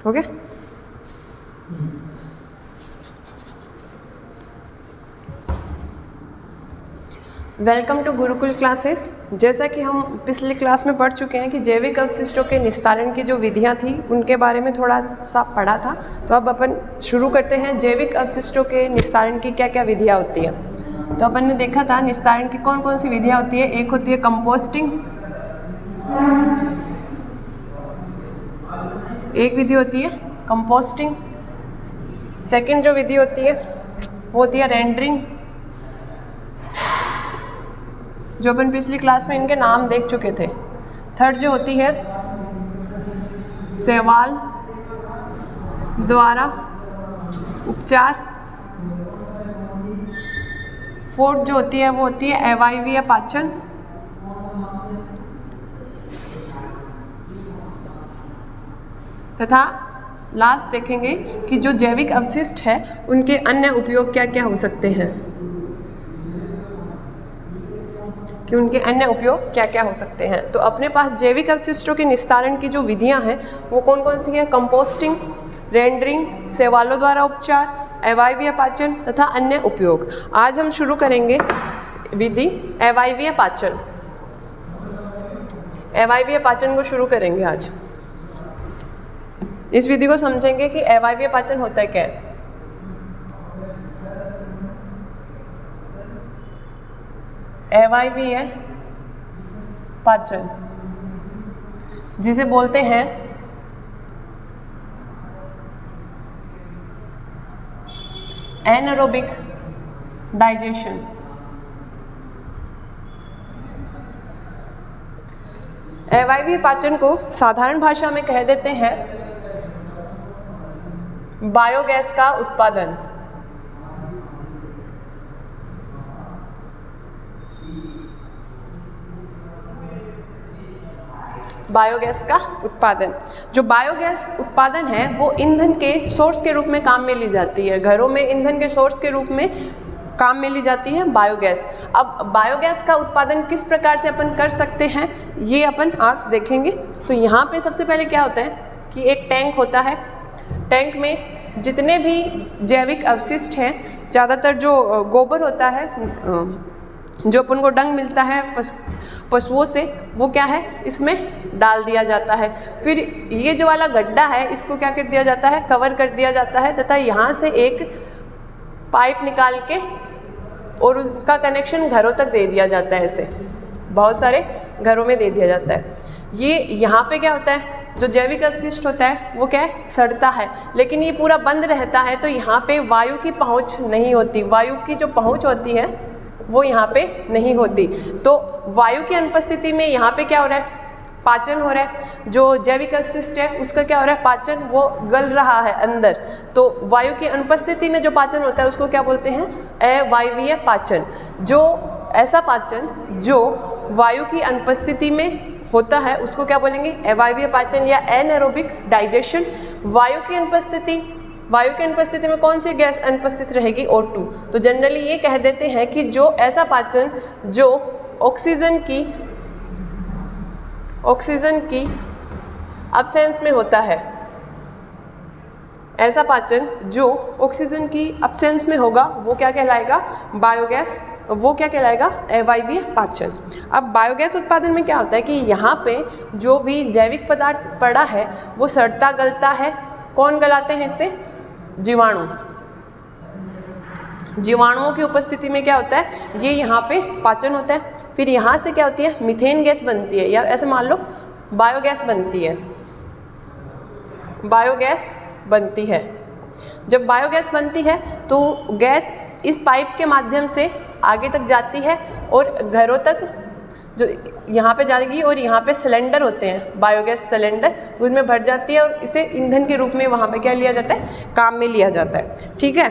हो गया? Welcome to Gurukul classes. जैसा कि हम पिछली क्लास में पढ़ चुके हैं कि जैविक अवशिष्टों के निस्तारण की जो विधियां थी उनके बारे में थोड़ा सा पढ़ा था, तो अब अपन शुरू करते हैं। जैविक अवशिष्टों के निस्तारण की क्या क्या विधियां होती हैं। तो अपन ने देखा था निस्तारण की कौन कौन सी विधियां होती है। एक होती है कंपोस्टिंग, एक विधि होती है कंपोस्टिंग। सेकंड जो विधि होती है वो होती है रेंडरिंग, जो अपन पिछली क्लास में इनके नाम देख चुके थे। थर्ड जो होती है शैवाल द्वारा उपचार। फोर्थ जो होती है वो होती है अवायवीय पाचन। तथा लास्ट देखेंगे कि जो जैविक अवशिष्ट है उनके अन्य उपयोग क्या क्या हो सकते हैं, कि उनके अन्य उपयोग क्या क्या हो सकते हैं। तो अपने पास जैविक अवशिष्टों के निस्तारण की जो विधियां हैं वो कौन कौन सी हैं? कंपोस्टिंग, रेंडरिंग, शैवालों द्वारा उपचार, अवायवीय पाचन तथा अन्य उपयोग। आज हम शुरू करेंगे विधि अवायवीय पाचन। अवायवीय पाचन को शुरू करेंगे आज। इस विधि को समझेंगे कि अवायवीय पाचन होता है क्या है। अवायवीय पाचन जिसे बोलते हैं एनारोबिक डाइजेशन। अवायवीय पाचन को साधारण भाषा में कह देते हैं बायोगैस का उत्पादन। बायोगैस का उत्पादन। जो बायोगैस उत्पादन है वो ईंधन के सोर्स के रूप में काम में ली जाती है। घरों में ईंधन के सोर्स के रूप में काम में ली जाती है बायोगैस। अब बायोगैस का उत्पादन किस प्रकार से अपन कर सकते हैं ये अपन आज देखेंगे। तो यहाँ पे सबसे पहले क्या होता है कि एक टैंक होता है। टैंक में जितने भी जैविक अवशिष्ट हैं, ज़्यादातर जो गोबर होता है, जो अपन को डंग मिलता है पशुओं से, वो क्या है इसमें डाल दिया जाता है। फिर ये जो वाला गड्ढा है इसको क्या कर दिया जाता है? कवर कर दिया जाता है तथा यहाँ से एक पाइप निकाल के और उसका कनेक्शन घरों तक दे दिया जाता है। ऐसे बहुत सारे घरों में दे दिया जाता है। ये यहाँ पे क्या होता है, जो जैविक अवशिष्ट होता है वो क्या है? सड़ता है, लेकिन ये पूरा बंद रहता है तो यहाँ पे वायु की पहुँच नहीं होती। वायु की जो पहुँच होती है वो यहाँ पे नहीं होती। तो वायु की अनुपस्थिति में यहाँ पे क्या हो रहा है? पाचन हो रहा है। जो जैविक अवशिष्ट है उसका क्या हो रहा है? पाचन, वो गल रहा है अंदर। तो वायु की अनुपस्थिति में जो पाचन होता है उसको क्या बोलते हैं? अवायवीय पाचन। जो ऐसा पाचन जो वायु की अनुपस्थिति में होता है उसको क्या बोलेंगे? अवायवीय पाचन या एनारोबिक डाइजेशन। वायु की अनुपस्थिति में कौन सी गैस अनुपस्थित रहेगी? O2। तो जनरली ये कह देते हैं कि जो ऐसा पाचन जो ऑक्सीजन की अब्सेंस में होता है, ऐसा पाचन जो ऑक्सीजन की अब्सेंस में होगा वो क्या कहलाएगा? बायोगैस। वो क्या कहलाएगा? अवायवीय पाचन। अब बायोगैस उत्पादन में क्या होता है कि यहाँ पे जो भी जैविक पदार्थ पड़ा है वो सड़ता गलता है। कौन गलाते हैं इससे? जीवाणु। जीवाणुओं की उपस्थिति में क्या होता है? ये यहाँ पे पाचन होता है। फिर यहाँ से क्या होती है? मीथेन गैस बनती है, या ऐसे मान लो बायोगैस बनती है। बायोगैस बनती है। जब बायोगैस बनती है तो गैस इस पाइप के माध्यम से आगे तक जाती है और घरों तक जो यहाँ पे जाएगी, और यहाँ पे सिलेंडर होते हैं, बायोगैस सिलेंडर, तो उनमें भर जाती है और इसे ईंधन के रूप में वहाँ पे क्या लिया जाता है? काम में लिया जाता है। ठीक है।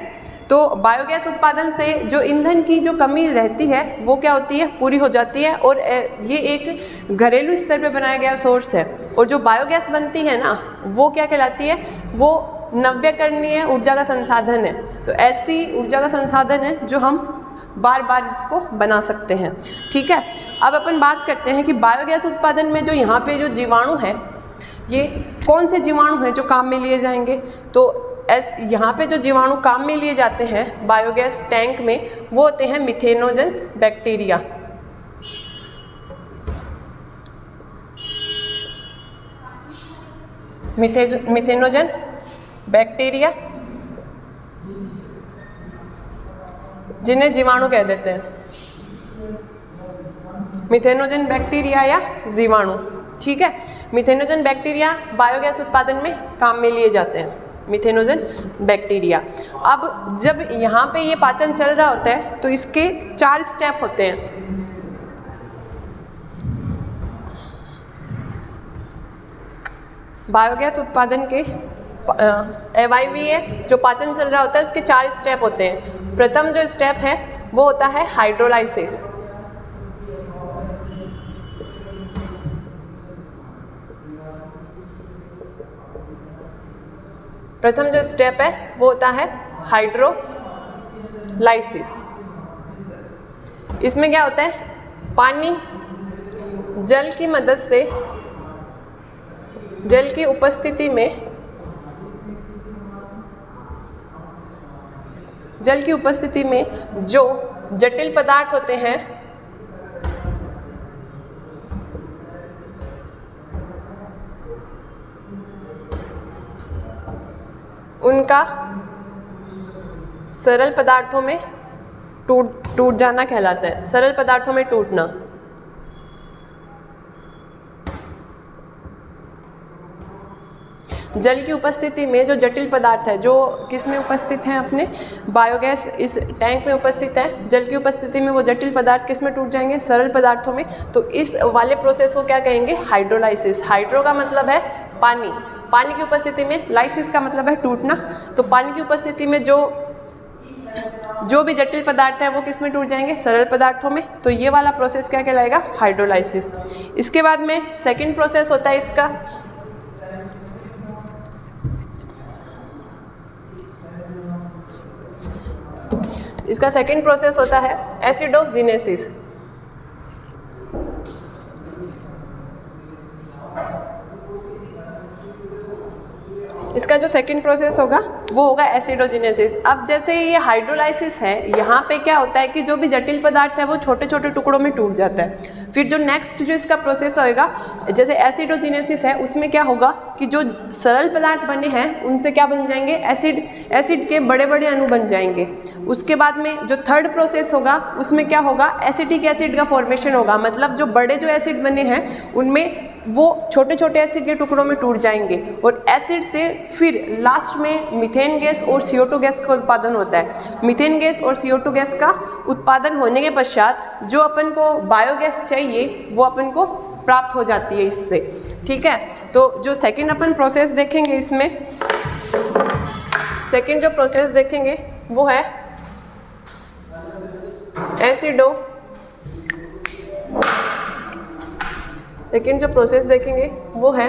तो बायोगैस उत्पादन से जो ईंधन की जो कमी रहती है वो क्या होती है? पूरी हो जाती है। और ये एक घरेलू स्तर पे बनाया गया सोर्स है। और जो बायोगैस बनती है ना वो क्या कहलाती है? वो नवीकरणीय ऊर्जा का संसाधन है। तो ऐसी ऊर्जा का संसाधन है जो हम बार बार इसको बना सकते हैं। ठीक है। अब अपन बात करते हैं कि बायोगैस उत्पादन में जो यहाँ पे जो जीवाणु है, ये कौन से जीवाणु हैं जो काम में लिए जाएंगे? तो यहाँ पे जो जीवाणु काम में लिए जाते हैं बायोगैस टैंक में वो होते हैं मिथेनोजन बैक्टीरिया। मिथेनोजन बैक्टीरिया जिन्हें जीवाणु कह देते हैं, मिथेनोजन बैक्टीरिया या जीवाणु। ठीक है, मिथेनोजन बैक्टीरिया बायोगैस उत्पादन में काम में लिए जाते हैं, मिथेनोजन बैक्टीरिया। अब जब यहाँ पे ये पाचन चल रहा होता है तो इसके 4 स्टेप होते हैं। बायोगैस उत्पादन के AYVA जो पाचन चल रहा होता है उसके 4 स्टेप होते हैं। प्रथम जो स्टेप है वो होता है हाइड्रोलाइसिस। प्रथम जो स्टेप है वो होता है हाइड्रोलाइसिस। इसमें क्या होता है, पानी जल की मदद से, जल की उपस्थिति में, जल की उपस्थिति में जो जटिल पदार्थ होते हैं उनका सरल पदार्थों में टूट जाना कहलाता है। सरल पदार्थों में टूटना। जल की उपस्थिति में जो जटिल पदार्थ है जो किस में उपस्थित हैं, अपने बायोगैस इस टैंक में उपस्थित है, जल की उपस्थिति में वो जटिल पदार्थ किस में टूट जाएंगे, सरल पदार्थों में। तो इस वाले प्रोसेस को क्या कहेंगे, हाइड्रोलाइसिस। हाइड्रो का मतलब है पानी, पानी की उपस्थिति में, लाइसिस का मतलब है टूटना। तो पानी की उपस्थिति में जो भी जटिल पदार्थ है वो किस में टूट जाएंगे, सरल पदार्थों में। तो ये वाला प्रोसेस क्या कहलाएगा, हाइड्रोलाइसिस। इसके बाद में सेकंड प्रोसेस होता है इसका, इसका सेकंड प्रोसेस होता है एसिडोजेनेसिस। इसका जो सेकंड प्रोसेस होगा वो होगा एसिडोजेनेसिस। अब जैसे ये हाइड्रोलाइसिस है, यहाँ पे क्या होता है कि जो भी जटिल पदार्थ है वो छोटे छोटे टुकड़ों में टूट जाता है। फिर जो नेक्स्ट जो इसका प्रोसेस होगा, जैसे एसिडोजेनेसिस है, उसमें क्या होगा कि जो सरल पदार्थ बने हैं उनसे क्या बन जाएंगे, एसिड के बड़े बड़े अणु बन जाएंगे। उसके बाद में जो थर्ड प्रोसेस होगा उसमें क्या होगा, एसिटिक एसिड का फॉर्मेशन होगा। मतलब जो बड़े जो एसिड बने हैं उनमें वो छोटे छोटे एसिड के टुकड़ों में टूट जाएंगे और एसिड से फिर लास्ट में मीथेन गैस और CO2 गैस का उत्पादन होता है। मीथेन गैस और CO2 गैस का उत्पादन होने के पश्चात जो अपन को बायोगैस चाहिए वो अपन को प्राप्त हो जाती है इससे। ठीक है, तो जो सेकंड अपन प्रोसेस देखेंगे, इसमें सेकंड जो प्रोसेस देखेंगे वो है सेकंड जो प्रोसेस देखेंगे वो है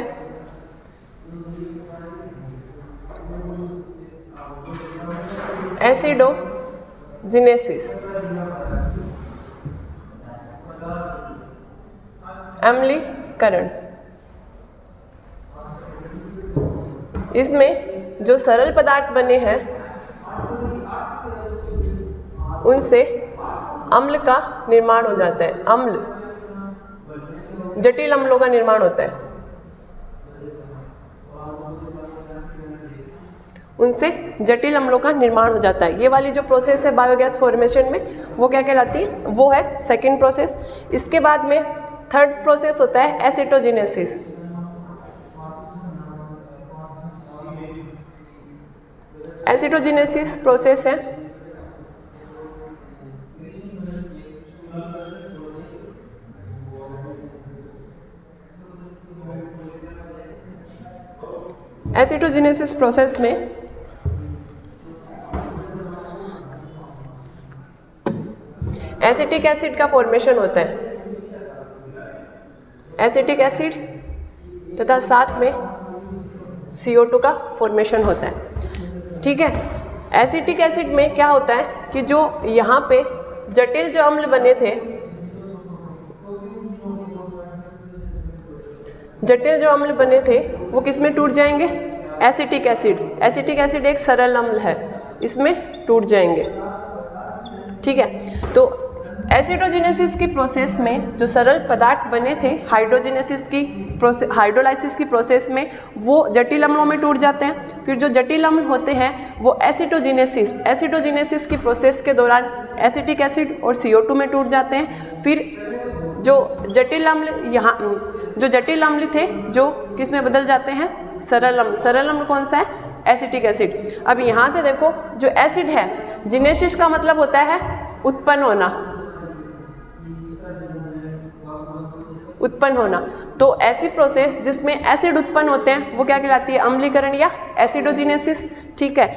एसिडोजेनेसिस, अम्लीकरण। इसमें जो सरल पदार्थ बने हैं उनसे अम्ल का निर्माण हो जाता है। अम्ल, जटिल अम्लों का निर्माण होता है, उनसे जटिल अम्लों का निर्माण हो जाता है। ये वाली जो प्रोसेस है बायोगैस फॉर्मेशन में वो क्या कहलाती है, वो है सेकंड प्रोसेस। इसके बाद में थर्ड प्रोसेस होता है एसिटोजेनेसिस। एसिटोजेनेसिस प्रोसेस है एसिटोजेनेसिस प्रोसेस में एसिटिक एसिड का फॉर्मेशन होता है। एसिटिक एसिड तथा साथ में CO2 का फॉर्मेशन होता है। ठीक है, एसिटिक एसिड में क्या होता है कि जो यहाँ पे जटिल जो अम्ल बने थे, जटिल जो अम्ल बने थे वो किस में टूट जाएंगे? Acetic acid. एसिटिक एसिड एक सरल अम्ल है, इसमें टूट जाएंगे। ठीक है, तो एसिडोजेनेसिस की प्रोसेस में जो सरल पदार्थ बने थे हाइड्रोजेनेसिस की प्रोसेस, हाइड्रोलाइसिस की प्रोसेस में वो जटिल अम्लों में टूट जाते हैं। फिर जो जटिल अम्ल होते हैं वो एसिडोजेनेसिस, एसिडोजेनेसिस की प्रोसेस के दौरान एसिटिक एसिड और CO2 में टूट जाते हैं। फिर जो जटिल अम्ल थे जो किस में बदल जाते हैं? सरल अम्ल। सरल अम्ल कौन सा है? Acetic acid. अब यहाँ से देखो, जो एसिड है, जेनेसिस का मतलब होता है उत्पन्न होना, उत्पन्न होना। तो ऐसी प्रोसेस जिसमें एसिड उत्पन्न होते हैं वो क्या कहलाती है? अम्लीकरण या एसिडोजेनेसिस। ठीक है,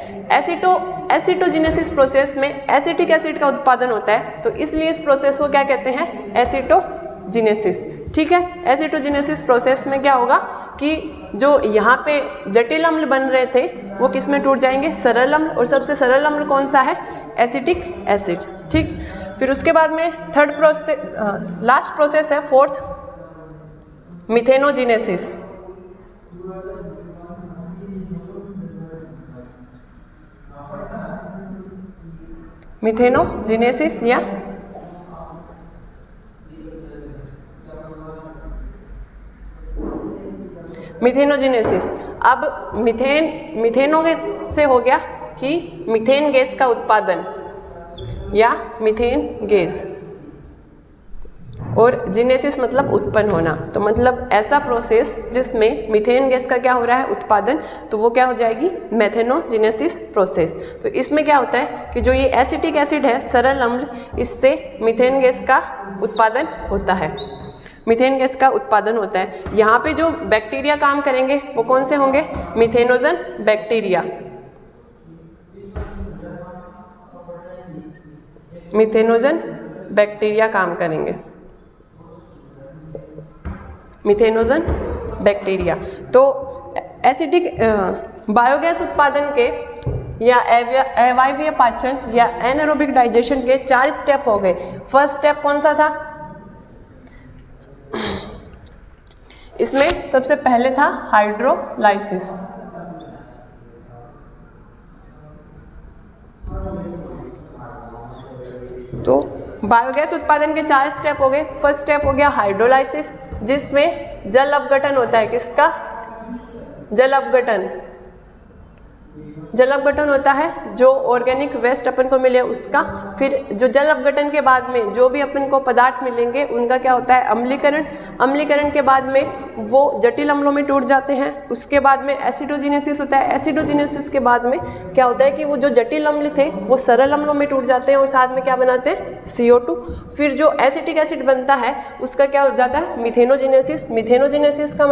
एसिडोजेनेसिस प्रोसेस में एसिटिक एसिड का उत्पादन होता है, तो इसलिए इस प्रोसेस को क्या कहते हैं? एसिडोजेनेसिस। ठीक है, एसिडोजेनेसिस प्रोसेस में क्या होगा कि जो यहाँ पे जटिल अम्ल बन रहे थे वो किस में टूट जाएंगे? सरल अम्ल। और सबसे सरल अम्ल कौन सा है? Acetic acid. ठीक, फिर उसके बाद में थर्ड प्रोसेस, लास्ट प्रोसेस है फोर्थ, मिथेनोजेनेसिस। मिथेनोजेनेसिस या मिथेनोजेनेसिस। अब मिथेनो से हो गया कि मीथेन गैस का उत्पादन या मीथेन गैस, और जेनेसिस मतलब उत्पन्न होना। तो मतलब ऐसा प्रोसेस जिसमें मीथेन गैस का क्या हो रहा है? उत्पादन, तो वो क्या हो जाएगी? मेथेनोजेनेसिस प्रोसेस। तो इसमें क्या होता है कि जो ये एसिटिक एसिड है, सरल अम्ल, इससे मीथेन गैस का उत्पादन होता है, मीथेन गैस का उत्पादन होता है। यहाँ पे जो बैक्टीरिया काम करेंगे वो कौन से होंगे? Methanogen bacteria. मिथेनोजन बैक्टीरिया काम करेंगे, मिथेनोजन बैक्टीरिया। तो एसिडिक बायोगैस उत्पादन के या अवायवीय पाचन या एनारोबिक डाइजेशन के 4 स्टेप हो गए। फर्स्ट स्टेप कौन सा था? इसमें सबसे पहले था हाइड्रोलाइसिस। तो बायोगैस उत्पादन के 4 स्टेप हो गए। फर्स्ट स्टेप हो गया हाइड्रोलाइसिस, जिसमें जल अपघटन होता है। किसका? जल अपघटन। जल अपघटन होता है जो ऑर्गेनिक वेस्ट अपन को मिले उसका। फिर जो जल अपघटन के बाद में जो भी अपन को पदार्थ मिलेंगे उनका क्या होता है? अम्लीकरण। अम्लीकरण के बाद में वो जटिल अम्लों में टूट जाते हैं। उसके बाद में एसिडोजेनेसिस होता है। एसिडोजेनेसिस के बाद में क्या होता है कि वो जो जटिल अम्ल थे वो सरल अम्लों में टूट जाते हैं और साथ में क्या बनाते हैं? CO2। फिर जो एसिटिक एसिड बनता है उसका क्या हो जाता है? मिथेनोजेनेसिस। मिथेनोजेनेसिस का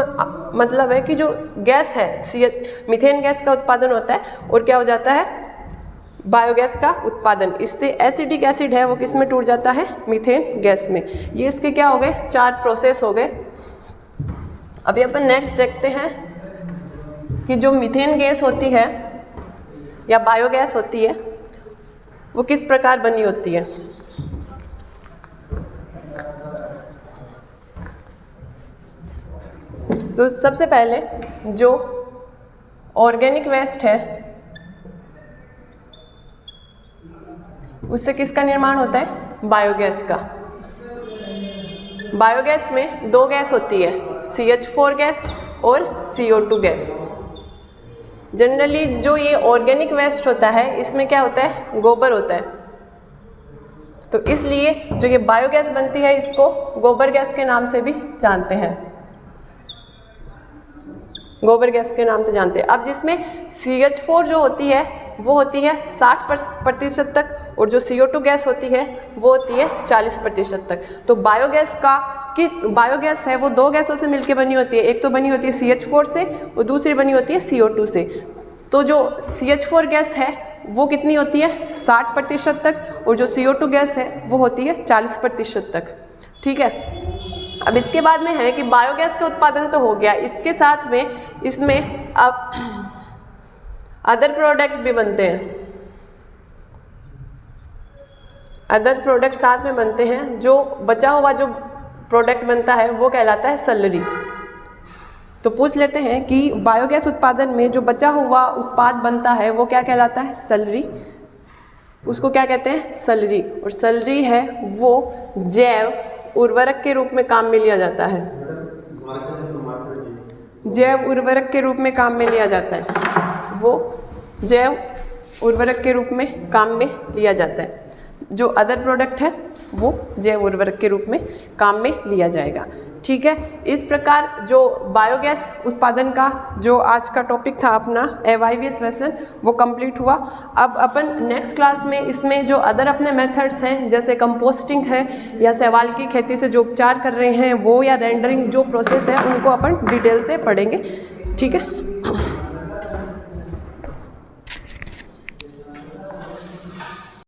मतलब है कि जो गैस है मीथेन गैस का उत्पादन होता है और क्या हो जाता है? बायोगैस का उत्पादन। इससे एसिटिक एसिड है वो किस में टूट जाता है? मीथेन गैस में। ये इसके क्या हो गए? 4 प्रोसेस हो गए। अभी अपन नेक्स्ट देखते हैं कि जो मीथेन गैस होती है या बायोगैस होती है वो किस प्रकार बनी होती है। तो सबसे पहले जो ऑर्गेनिक वेस्ट है उससे किसका निर्माण होता है? बायोगैस का। बायोगैस में 2 गैस होती है, CH4 गैस और CO2 गैस। जनरली जो ये ऑर्गेनिक वेस्ट होता है इसमें क्या होता है? गोबर होता है। तो इसलिए जो ये बायोगैस बनती है इसको गोबर गैस के नाम से भी जानते हैं, गोबर गैस के नाम से जानते हैं। अब जिसमें CH4 जो होती है वो होती है 60% तक और जो CO2 गैस होती है वो होती है 40% तक। तो बायोगैस है वो 2 गैसों से मिलकर बनी होती है। एक तो बनी होती है CH4 से और दूसरी बनी होती है CO2 से। तो जो CH4 गैस है वो कितनी होती है? 60% तक और जो CO2 गैस है वो होती है 40% तक। ठीक है, अब इसके बाद में है कि बायोगैस का उत्पादन तो हो गया, इसके साथ में इसमें अब अदर प्रोडक्ट भी बनते हैं। अदर प्रोडक्ट साथ में बनते हैं। जो बचा हुआ जो प्रोडक्ट बनता है वो कहलाता है सलरी। तो पूछ लेते हैं कि बायोगैस उत्पादन में जो बचा हुआ उत्पाद बनता है वो क्या कहलाता है? सलरी। उसको क्या कहते हैं? सलरी। और सलरी है वो जैव उर्वरक के रूप में काम में लिया जाता है। जैव उर्वरक के रूप में काम में लिया जाता है, वो जैव उर्वरक के रूप में काम में लिया जाता है। जो अदर प्रोडक्ट है वो जैव उर्वरक के रूप में काम में लिया जाएगा। ठीक है, इस प्रकार जो बायोगैस उत्पादन का जो आज का टॉपिक था अपना एवाईवीएस वेसल वो कंप्लीट हुआ। अब अपन नेक्स्ट क्लास में इसमें जो अदर अपने मेथड्स हैं जैसे कंपोस्टिंग है या शैवाल की खेती से जो उपचार कर रहे हैं वो या रेंडरिंग जो प्रोसेस है उनको अपन डिटेल से पढ़ेंगे। ठीक है।